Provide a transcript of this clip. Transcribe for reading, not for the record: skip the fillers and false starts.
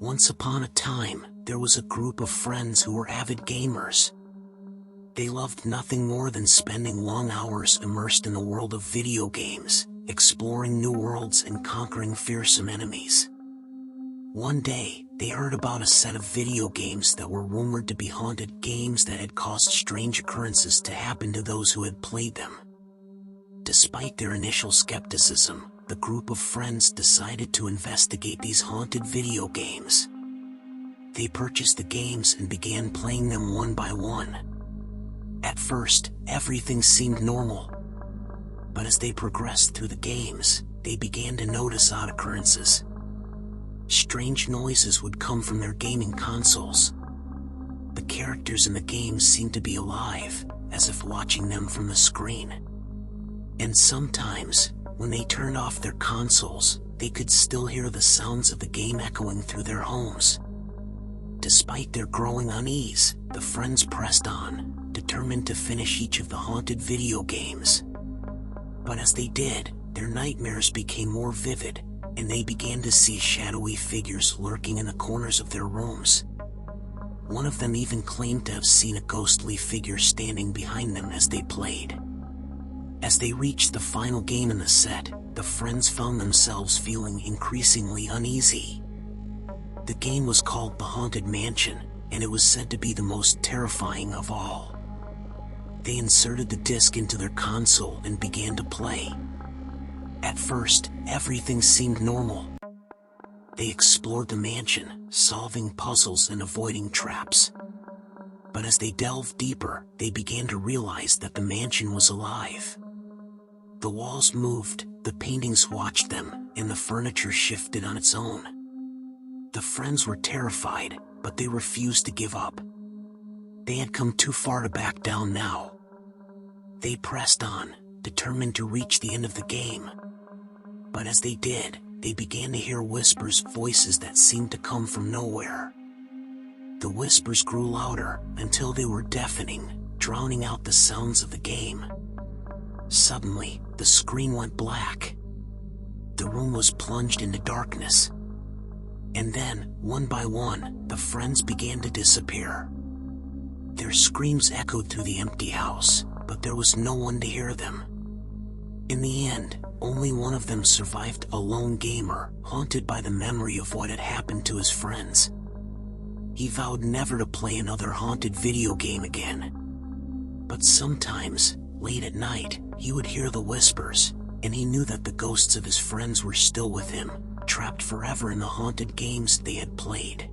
Once upon a time, there was a group of friends who were avid gamers. They loved nothing more than spending long hours immersed in the world of video games, exploring new worlds and conquering fearsome enemies. One day, they heard about a set of video games that were rumored to be haunted games that had caused strange occurrences to happen to those who had played them. Despite their initial skepticism, the group of friends decided to investigate these haunted video games. They purchased the games and began playing them one by one. At first, everything seemed normal. But as they progressed through the games, they began to notice odd occurrences. Strange noises would come from their gaming consoles. The characters in the games seemed to be alive, as if watching them from the screen. And sometimes, when they turned off their consoles, they could still hear the sounds of the game echoing through their homes. Despite their growing unease, the friends pressed on, determined to finish each of the haunted video games. But as they did, their nightmares became more vivid, and they began to see shadowy figures lurking in the corners of their rooms. One of them even claimed to have seen a ghostly figure standing behind them as they played. As they reached the final game in the set, the friends found themselves feeling increasingly uneasy. The game was called The Haunted Mansion, and it was said to be the most terrifying of all. They inserted the disc into their console and began to play. At first, everything seemed normal. They explored the mansion, solving puzzles and avoiding traps. But as they delved deeper, they began to realize that the mansion was alive. The walls moved, the paintings watched them, and the furniture shifted on its own. The friends were terrified, but they refused to give up. They had come too far to back down now. They pressed on, determined to reach the end of the game. But as they did, they began to hear whispers, voices that seemed to come from nowhere. The whispers grew louder, until they were deafening, drowning out the sounds of the game. Suddenly, the screen went black. The room was plunged into darkness. And then, one by one, the friends began to disappear. Their screams echoed through the empty house, but there was no one to hear them. In the end, only one of them survived, a lone gamer, haunted by the memory of what had happened to his friends. He vowed never to play another haunted video game again. But sometimes, late at night, he would hear the whispers, and he knew that the ghosts of his friends were still with him, trapped forever in the haunted games they had played.